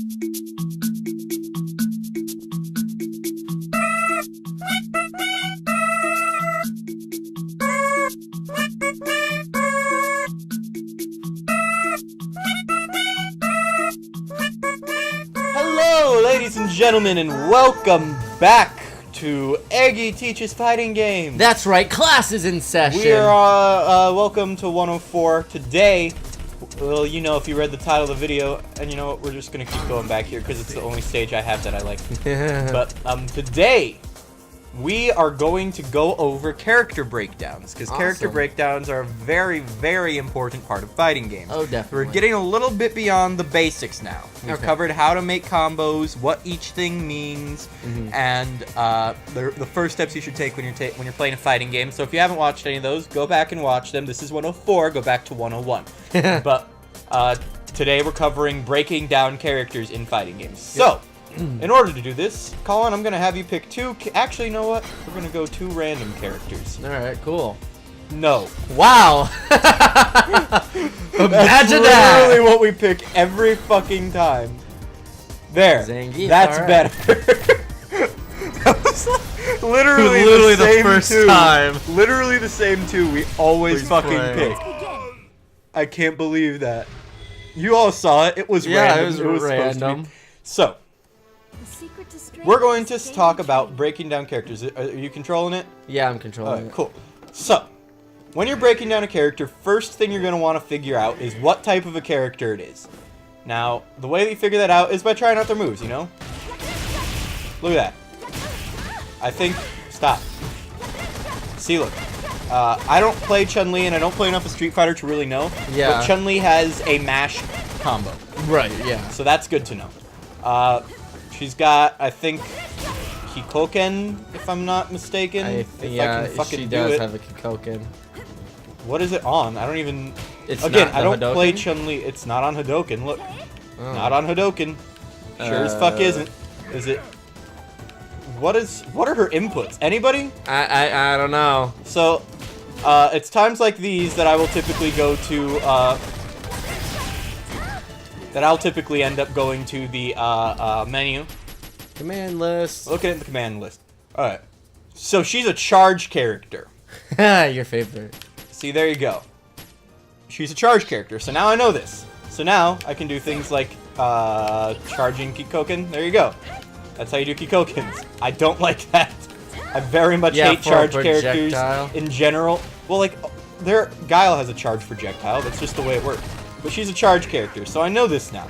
Hello, ladies and gentlemen, and welcome back to Eggy Teaches Fighting Games. That's right, class is in session. We are, welcome to 104. Today, well, you know, if you read the title of the video, and you know what, we're just gonna keep going back here because it's the only stage I have that I like. But, today, we are going to go over character breakdowns, because character breakdowns are a very, very important part of fighting games. Oh, definitely. We're getting a little bit beyond the basics now. We've covered how to make combos, what each thing means, and the first steps you should take when you're playing a fighting game. So if you haven't watched any of those, go back and watch them. This is 104. Go back to 101. But today we're covering breaking down characters in fighting games. So. In order to do this, Colin, I'm going to have you pick two... Actually, you know what? We're going to go two random characters. Alright, cool. No. Wow! Imagine That's that! literally what we pick every fucking time. There. Zangief, That's right. better. That was like literally the same first two. time. Literally the same two we always fucking play. pick. I can't believe that. You all saw it. It was random. It was supposed to random. be. So... we're going to talk about breaking down characters. Are you controlling it? Yeah, I'm controlling it. Cool. So, when you're breaking down a character, first thing you're going to want to figure out is what type of a character it is. Now, the way that you figure that out is by trying out their moves, you know? Look at that. I think... Stop. See, look. I don't play Chun-Li, and I don't play enough of Street Fighter to really know. Yeah. But Chun-Li has a mash combo. Right, yeah. So that's good to know. She's got, I think, Kikoken, if I'm not mistaken. I she does have a Kikoken. What is it on? I don't even... It's Again, not I don't Hadoken? play Chun-Li. It's not on Hadoken. Look. Oh. Not on Hadoken. Sure as fuck isn't. Is it... What are her inputs? Anybody? I don't know. So, it's times like these that I will typically go to, that I'll typically end up going to the menu. Command list. Looking at the command list. Alright. So she's a charge character. Your favorite. See, there you go. She's a charge character, so now I know this. So now I can do things like charging Kikoken. There you go. That's how you do Kikokens. I don't like that. I very much hate charge characters in general. Well, like, Guile has a charge projectile. That's just the way it works. But she's a charge character, so I know this now.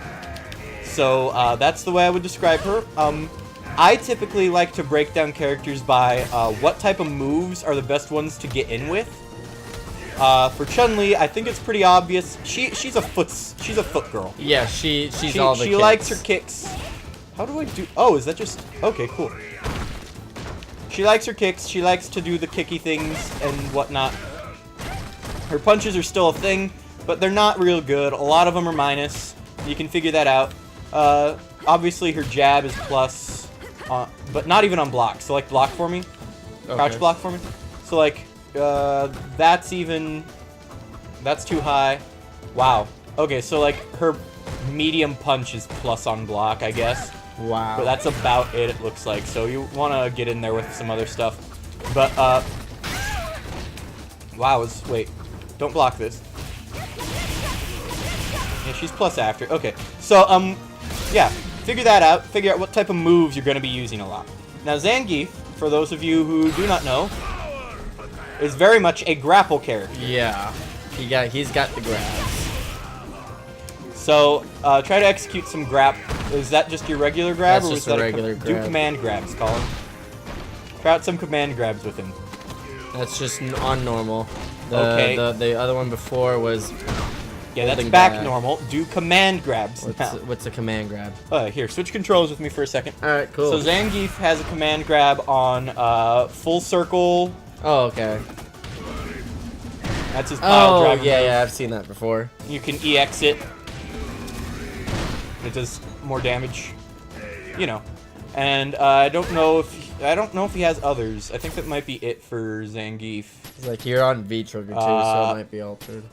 So, that's the way I would describe her. I typically like to break down characters by what type of moves are the best ones to get in with. For Chun-Li, I think it's pretty obvious. She's a foot girl. Yeah, she's all the She kicks. likes her kicks. How do I do... Oh, is that just... Okay, cool. She likes her kicks. She likes to do the kicky things and whatnot. Her punches are still a thing, but they're not real good. A lot of them are minus. You can figure that out. Obviously, her jab is plus, but not even on block. So, like, block for me. Crouch block for me. So, like, that's too high. Wow. Okay, so, like, her medium punch is plus on block, I guess. Wow. But that's about it looks like. So, you want to get in there with some other stuff. But, wow, wait. Don't block this. Yeah, she's plus after. Okay. So, yeah. Figure that out. Figure out what type of moves you're going to be using a lot. Now, Zangief, for those of you who do not know, is very much a grapple character. Yeah. He's got the grabs. So, try to execute some grab. Is that just your regular grab? That's or just was that a regular grab. Do command grabs, Colin. Try out some command grabs with him. That's just on normal. Okay. The other one before was... Yeah, that's back normal. Do command grabs now. What's a command grab? Here, switch controls with me for a second. Alright, cool. So Zangief has a command grab on full circle. Oh, okay. That's his pile driver. Yeah, I've seen that before. You can EX it. It does more damage. You know. And I don't know if he has others. I think that might be it for Zangief. It's like you're on V trigger too, so it might be altered.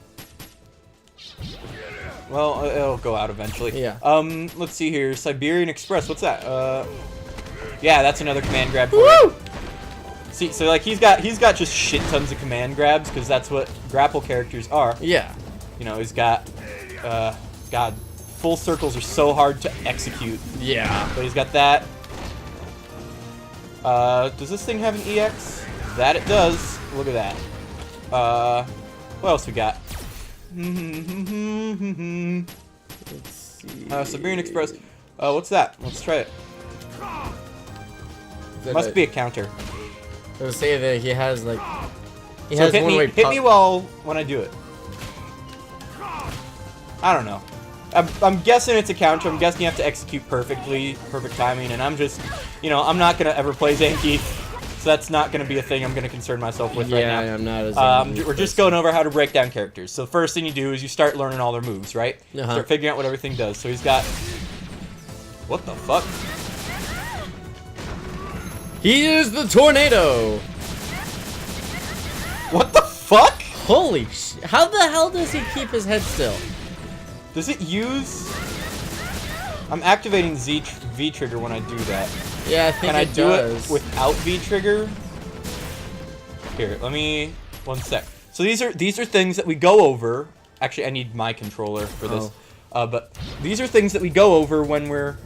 Well, it'll go out eventually. Yeah. Let's see here. Siberian Express. What's that? Yeah, that's another command grab. Woo! See, so like he's got just shit tons of command grabs because that's what grapple characters are. Yeah. You know, he's got, God, full circles are so hard to execute. Yeah. But he's got that. Does this thing have an EX? That it does. Look at that. What else we got? Let's see. Siberian Express. What's that? Let's try it. Must be a counter. I was saying that he has like. He So has hit one me, way. hit me when I do it. I don't know. I'm guessing it's a counter. I'm guessing you have to execute perfectly, perfect timing, and I'm just, you know, I'm not gonna ever play Zangief, so that's not gonna be a thing I'm gonna concern myself with right now. Yeah, I'm not as. We're just going over how to break down characters. So the first thing you do is you start learning all their moves, right? Start figuring out what everything does. So he's got. What the fuck? He is the tornado. What the fuck? Holy sh! How the hell does he keep his head still? Does it use? I'm activating V trigger when I do that. Yeah, I think Can I it do does. it without V trigger? Here, let me 1 sec. So these are things that we go over. Actually, I need my controller for this. But these are things that we go over when we're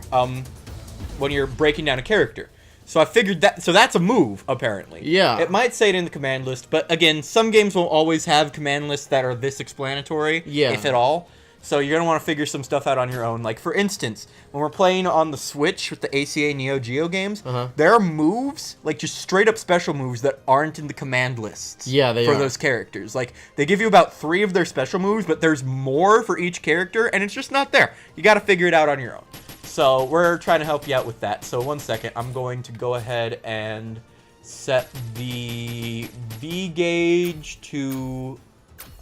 when you're breaking down a character. So I figured that. So that's a move, apparently. Yeah. It might say it in the command list, but again, some games will always have command lists that are this explanatory, Yeah. if at all. So you're gonna want to figure some stuff out on your own. Like for instance, when we're playing on the Switch with the ACA Neo Geo games, there are moves, like just straight up special moves that aren't in the command lists. Yeah, they for are. those characters. Like they give you about 3 of their special moves, but there's more for each character, and it's just not there. You got to figure it out on your own. So we're trying to help you out with that. So 1 second, I'm going to go ahead and set the V gauge to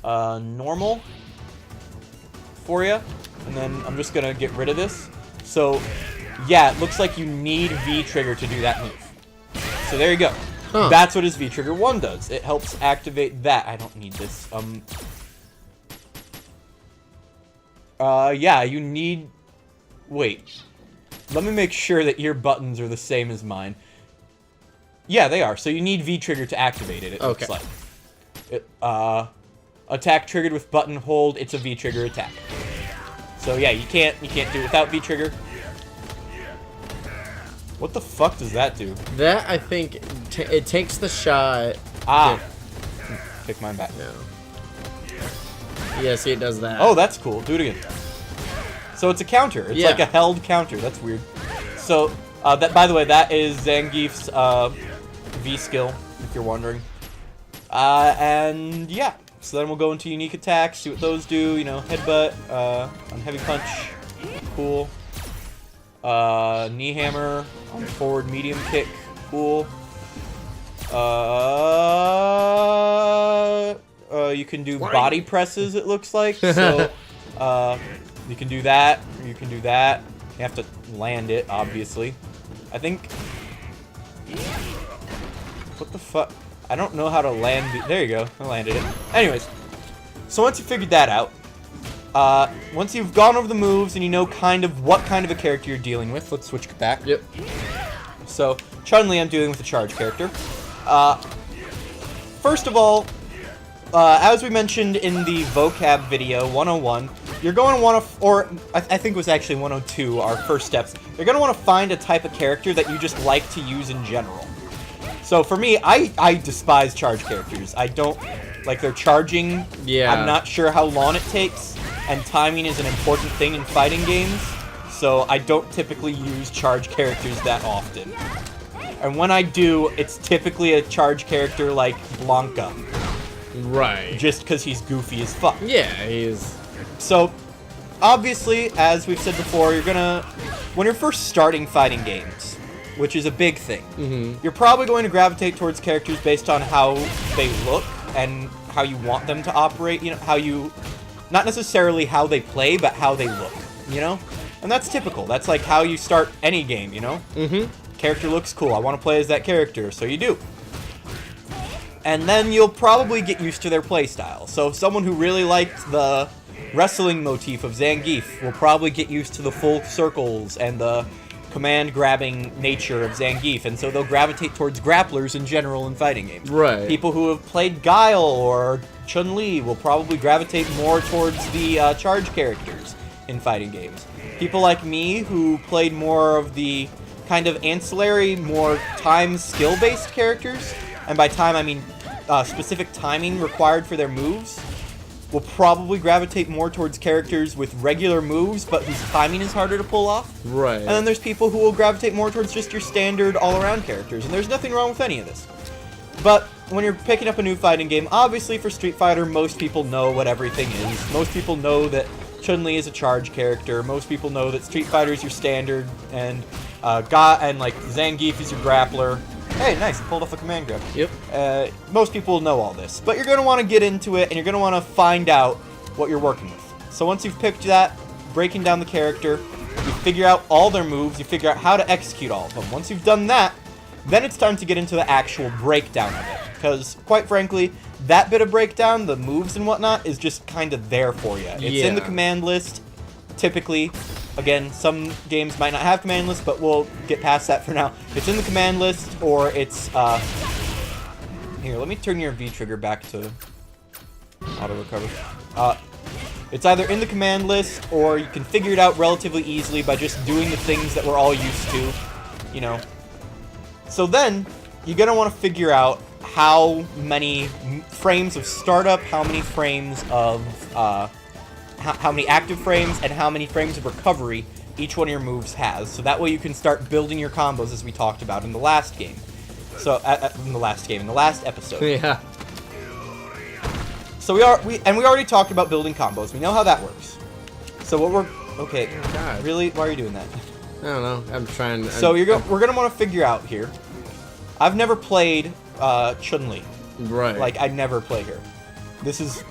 normal for you, and then I'm just gonna get rid of this. So yeah, it looks like you need V trigger to do that move. So there you go. That's what his V trigger 1 does. It helps activate that. I don't need this. Yeah, you need. Wait. Let me make sure that your buttons are the same as mine. Yeah, they are. So you need V trigger to activate it. It looks like. Attack triggered with button hold. It's a V trigger attack. So yeah, you can't do it without V trigger. What the fuck does that do? That I think it takes the shot. Ah. Pick mine back. No. Yeah, see, it does that. Oh, that's cool. Do it again. So it's a counter. It's like a held counter. That's weird. So that, by the way, that is Zangief's V skill, if you're wondering. And yeah. So then we'll go into unique attacks, see what those do. You know, headbutt, on heavy punch, cool. Knee hammer, on forward medium kick, cool. You can do body presses, it looks like. So, you can do that. You can do that. You have to land it, obviously. I think. What the fuck? I don't know how to land. There you go. I landed it. Anyways, so once you figured that out, once you've gone over the moves and you know kind of what kind of a character you're dealing with, let's switch back. Yep. So Chun-Li, I'm dealing with a charge character. First of all, as we mentioned in the vocab video 101, you're going to want to, or I think it was actually 102, our first steps. You're going to want to find a type of character that you just like to use in general. So for me, I despise charge characters. I don't like their charging. Yeah. I'm not sure how long it takes, and timing is an important thing in fighting games. So I don't typically use charge characters that often. And when I do, it's typically a charge character like Blanca. Right. Just because he's goofy as fuck. Yeah, he is. So, obviously, as we've said before, you're gonna, when you're first starting fighting games, which is a big thing, you're probably going to gravitate towards characters based on how they look and how you want them to operate, you know, how you, not necessarily how they play, but how they look, you know? And that's typical. That's like how you start any game, you know? Character looks cool. I want to play as that character, so you do. And then you'll probably get used to their playstyle. So someone who really liked the wrestling motif of Zangief will probably get used to the full circles and the command-grabbing nature of Zangief, and so they'll gravitate towards grapplers in general in fighting games. Right. People who have played Guile or Chun-Li will probably gravitate more towards the charge characters in fighting games. People like me who played more of the kind of ancillary, more time skill-based characters, and by time I mean specific timing required for their moves, will probably gravitate more towards characters with regular moves, but whose timing is harder to pull off. Right. And then there's people who will gravitate more towards just your standard all-around characters, and there's nothing wrong with any of this. But when you're picking up a new fighting game, obviously for Street Fighter, most people know what everything is. Most people know that Chun-Li is a charge character. Most people know that Street Fighter is your standard, and like Zangief is your grappler. Hey, nice, pulled off a command grab. Yep. Most people know all this, but you're going to want to get into it, and you're going to want to find out what you're working with. So once you've picked that, breaking down the character, you figure out all their moves, you figure out how to execute all of them. Once you've done that, then it's time to get into the actual breakdown of it. Because, quite frankly, that bit of breakdown, the moves and whatnot, is just kind of there for you. It's in the command list, typically. Again, some games might not have command lists, but we'll get past that for now. It's in the command list, or it's, here, let me turn your V-trigger back to auto-recover. It's either in the command list, or you can figure it out relatively easily by just doing the things that we're all used to, you know. So then, you're going to want to figure out how many frames of startup, how many frames of, how many active frames and how many frames of recovery each one of your moves has. So that way you can start building your combos as we talked about in the last game. So, in the last episode. Yeah. So we already talked about building combos. We know how that works. So what okay. Oh, God. Really? Why are you doing that? I don't know. I'm trying to... So we're going to want to figure out here. I've never played Chun-Li. Right. Like, I never played her. This is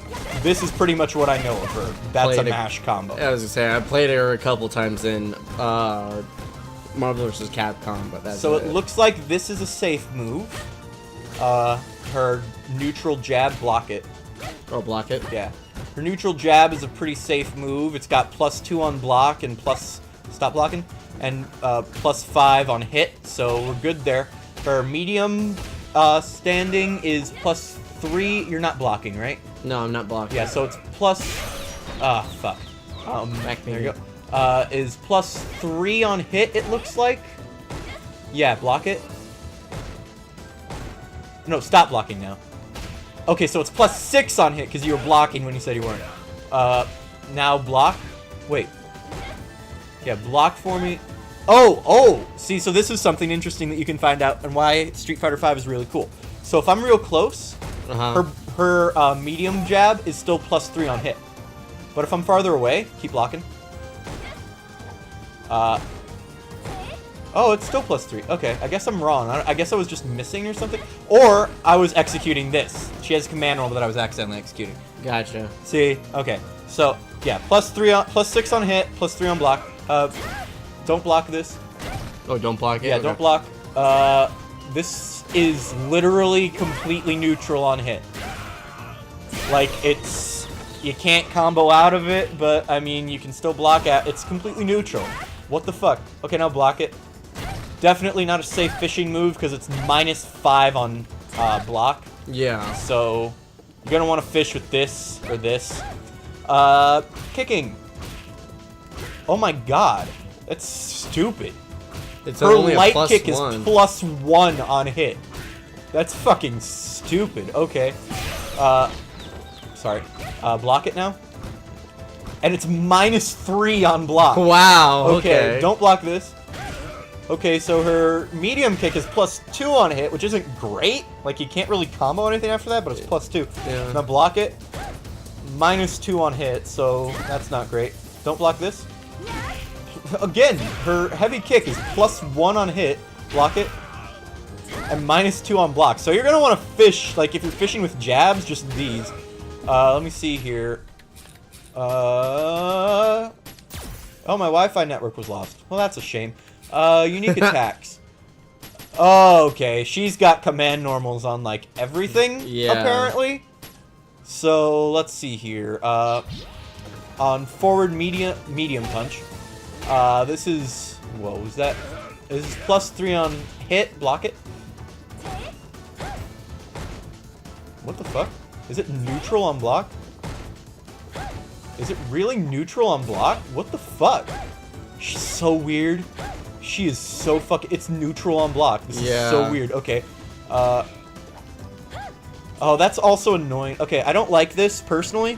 pretty much what I know of her. That's a mash combo. I was gonna say I played her a couple times in Marvel vs. Capcom, but that's so it looks like this is a safe move. Her neutral jab, block it. Oh, block it. Yeah, her neutral jab is a pretty safe move. It's got +2 on block and stop blocking, and +5 on hit. So we're good there. Her medium standing is +3. You're not blocking, right? No, I'm not blocking. Yeah, so it's fuck. There you go. Is +3 on hit, it looks like. Yeah, block it. No, stop blocking now. Okay, so it's +6 on hit because you were blocking when you said you weren't. Now block. Wait. Yeah, block for me. Oh! See, so this is something interesting that you can find out and why Street Fighter V is really cool. So if I'm real close, her medium jab is still +3 on hit. But if I'm farther away, keep blocking. Oh, it's still +3. Okay, I guess I'm wrong. I guess I was just missing or something. Or I was executing this. She has a command roll that I was accidentally executing. Gotcha. See? Okay. So, yeah, +6 on hit, +3 on block. Don't block this. Oh, don't block it? Yeah, okay. Don't block. This is literally completely neutral on hit. Like, you can't combo out of it, but, I mean, you can still block at. It's completely neutral. What the fuck? Okay, now block it. Definitely not a safe fishing move, because it's -5 on block. Yeah. So, you're gonna want to fish with this, or this. Kicking. Oh my god. That's stupid. It's Her only light a kick +1. is +1 on hit. That's fucking stupid. Okay. Sorry. Block it now. And it's -3 on block. Wow, okay. Don't block this. Okay, so her medium kick is +2 on hit, which isn't great. Like, you can't really combo anything after that, but it's +2. Yeah. Now block it. -2 on hit, so that's not great. Don't block this. Again, her heavy kick is +1 on hit. Block it. And -2 on block. So you're going to want to fish, like if you're fishing with jabs, just these. Let me see here. Oh, my Wi-Fi network was lost. Well, that's a shame. Unique attacks. Oh, okay. She's got command normals on, like, everything, Yeah. apparently. So, let's see here. on forward medium punch. This is... Whoa, was that? This is +3 on hit. Block it. What the fuck? Is it neutral on block? Is it really neutral on block? What the fuck? She's so weird. She is so fucking... It's neutral on block. This is so weird. Okay. Oh, that's also annoying. Okay, I don't like this, personally.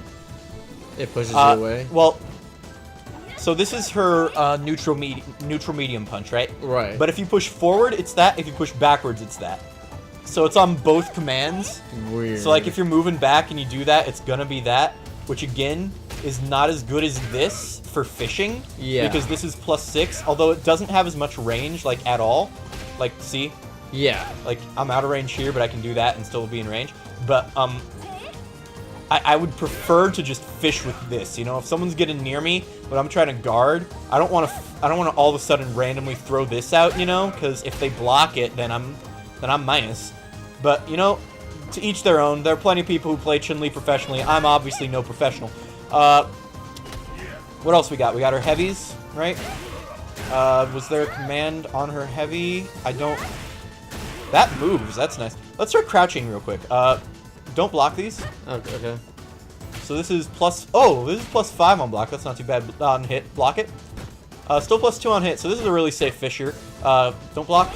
It pushes you away? Well, so this is her neutral medium punch, right? Right. But if you push forward, it's that. If you push backwards, it's that. So it's on both commands. Weird. So, like, if you're moving back and you do that, it's gonna be that. Which, again, is not as good as this for fishing. Yeah. Because this is +6, although it doesn't have as much range, like, at all. Like, see? Yeah. Like, I'm out of range here, but I can do that and still be in range. But, I would prefer to just fish with this, you know? If someone's getting near me, but I'm trying to guard, I don't want to all of a sudden randomly throw this out, you know? Because if they block it, then I'm minus. But, you know, to each their own. There are plenty of people who play Chun-Li professionally. I'm obviously no professional. What else we got? We got her heavies, right? Was there a command on her heavy? I don't... That moves. That's nice. Let's start crouching real quick. Don't block these. Okay. So this is plus... Oh, this is +5 on block. That's not too bad on hit. Block it. Still +2 on hit, so this is a really safe fisher. Don't block.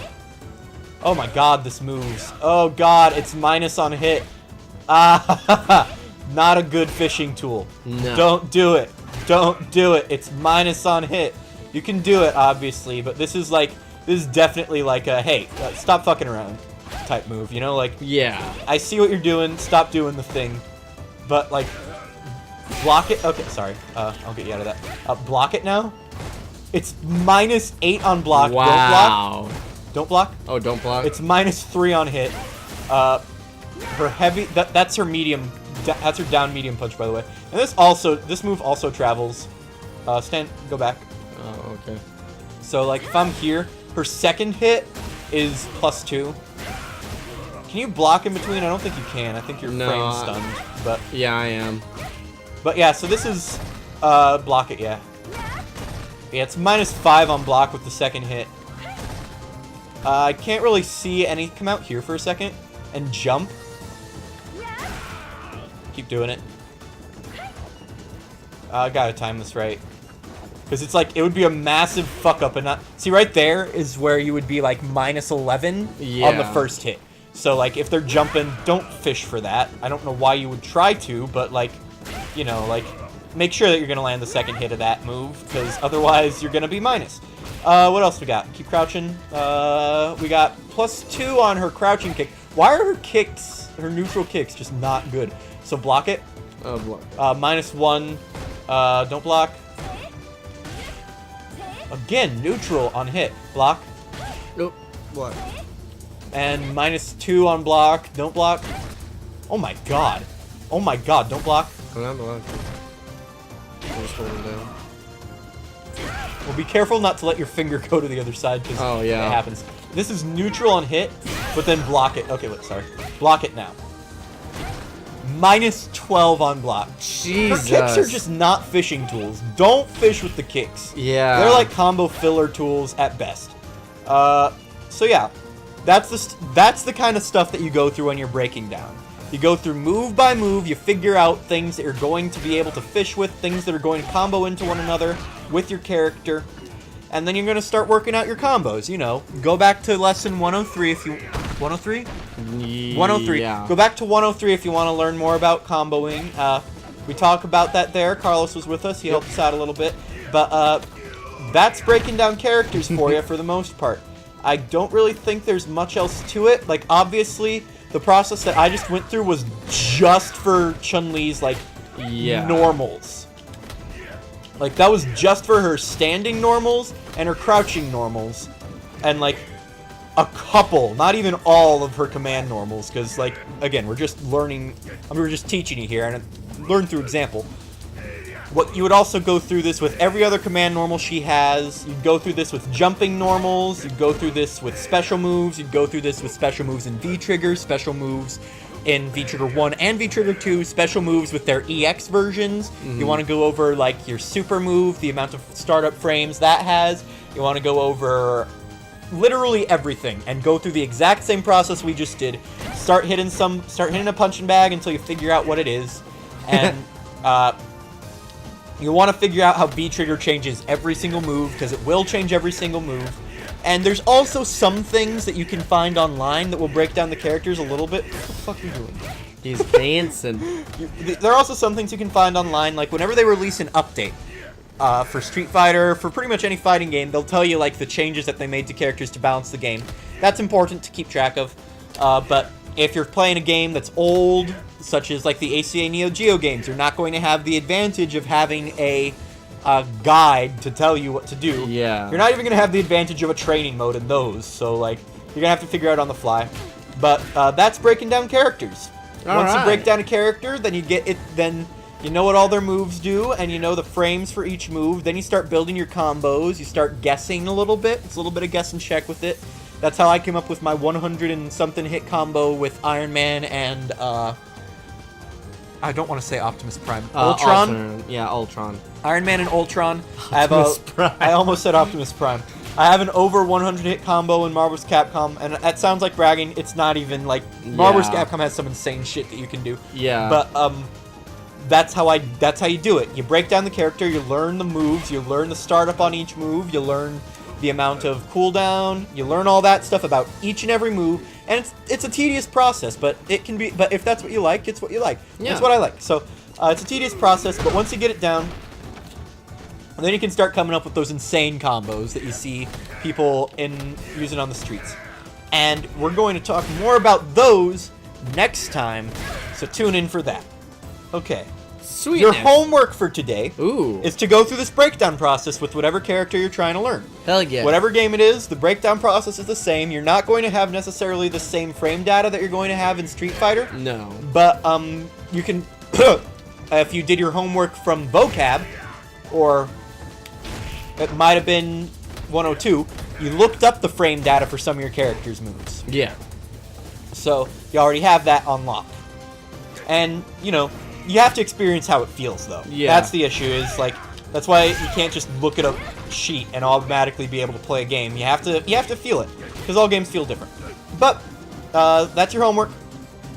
Oh my god, this moves. Oh god, it's minus on hit. Ah, not a good fishing tool. No. Don't do it. Don't do it. It's minus on hit. You can do it, obviously, but this is like... This is definitely like a, hey, stop fucking around type move, you know? Like, yeah. I see what you're doing. Stop doing the thing. But, like, block it. Okay, sorry. I'll get you out of that. Block it now. It's -8 on block. Wow. Don't block. Oh, don't block? It's -3 on hit. Her heavy, that's her medium, that's her down medium punch, by the way. And this move also travels. Go back. Oh, okay. So, like, if I'm here, her second hit is +2. Can you block in between? I don't think you can. I think you're frame stunned. But yeah, I am. But yeah, so this is block it, yeah. Yeah, it's -5 on block with the second hit. I can't really see any. Come out here for a second and jump. Keep doing it. I gotta time this right. Because it's like, it would be a massive fuck up and not... See, right there is where you would be like -11 on the first hit. So, like, if they're jumping, don't fish for that. I don't know why you would try to, but, like, you know, like, make sure that you're going to land the second hit of that move, because otherwise you're going to be minus. What else we got? Keep crouching. We got +2 on her crouching kick. Why are her kicks, her neutral kicks, just not good? So block it. Block. -1. Don't block. Again, neutral on hit. Block. Nope. Block. And -2 on block. Don't block. Oh my god. Oh my god, don't block. I'm not blocking. I'm just holding down. Well, be careful not to let your finger go to the other side, because it happens. This is neutral on hit, but then block it. Okay, wait, sorry. Block it now. -12 on block. Jesus. Her kicks are just not fishing tools. Don't fish with the kicks. Yeah. They're like combo filler tools at best. So yeah, that's the kind of stuff that you go through when you're breaking down. You go through move by move, you figure out things that you're going to be able to fish with, things that are going to combo into one another with your character, and then you're going to start working out your combos, you know. Go back to lesson 103 if you... 103? 103. Yeah. Go back to 103 if you want to learn more about comboing. We talk about that there. Carlos was with us. He helped us out a little bit. But that's breaking down characters for you for the most part. I don't really think there's much else to it. Like, obviously, the process that I just went through was just for Chun-Li's, like, normals. Like, that was just for her standing normals and her crouching normals. And, like, a couple, not even all of her command normals. Because, like, again, we're just learning, I mean, we're just teaching you here, and learn through example. What you would also go through this with every other command normal she has. You'd go through this with jumping normals. You'd go through this with special moves. You'd go through this with special moves and V-triggers, special moves in V-Trigger 1 and V-Trigger 2, special moves with their EX versions. You want to go over, like, your super move, the amount of startup frames that has. You want to go over literally everything and go through the exact same process we just did. Start hitting a punching bag until you figure out what it is. And you want to figure out how V-Trigger changes every single move, because it will change every single move. And there's also some things that you can find online that will break down the characters a little bit. What the fuck are you doing? He's dancing. There are also some things you can find online, like whenever they release an update for Street Fighter, for pretty much any fighting game, they'll tell you like the changes that they made to characters to balance the game. That's important to keep track of. But if you're playing a game that's old, such as like the ACA Neo Geo games, you're not going to have the advantage of having a guide to tell you what to do. Yeah. You're not even going to have the advantage of a training mode in those, so like you're going to have to figure out on the fly. But that's breaking down characters. Once you break down a character, then you get it, then you know what all their moves do, and you know the frames for each move. Then you start building your combos. You start guessing a little bit. It's a little bit of guess and check with it. That's how I came up with my 100 and something hit combo with Iron Man and I don't want to say Optimus Prime. Ultron. Ultron. Iron Man and Ultron. Prime. I almost said Optimus Prime. I have an over 100 hit combo in Marvel vs. Capcom, and that sounds like bragging. It's not even like Marvel vs. Capcom has some insane shit that you can do. Yeah. But that's how you do it. You break down the character, you learn the moves, you learn the startup on each move, you learn the amount of cooldown, you learn all that stuff about each and every move, and it's a tedious process, but it can be. But if that's what you like, it's what you like. Yeah. That's what I like. So it's a tedious process, but once you get it down, then you can start coming up with those insane combos that you see people using on the streets. And we're going to talk more about those next time, so tune in for that. Okay. Sweet. Your homework for today Ooh. is to go through this breakdown process with whatever character you're trying to learn. Hell yeah. Whatever game it is, the breakdown process is the same. You're not going to have necessarily the same frame data that you're going to have in Street Fighter. No. But you can, if you did your homework from vocab, or it might have been 102, you looked up the frame data for some of your characters' moves. Yeah. So you already have that on lock. And, you know, you have to experience how it feels, though. Yeah. That's the issue, is, like, that's why you can't just look at a sheet and automatically be able to play a game. You have to feel it, because all games feel different. But, that's your homework.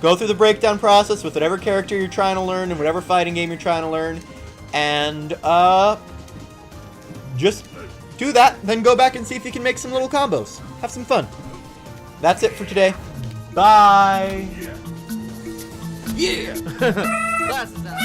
Go through the breakdown process with whatever character you're trying to learn and whatever fighting game you're trying to learn. And, just do that, then go back and see if you can make some little combos. Have some fun. That's it for today. Bye! Yeah! Glasses out.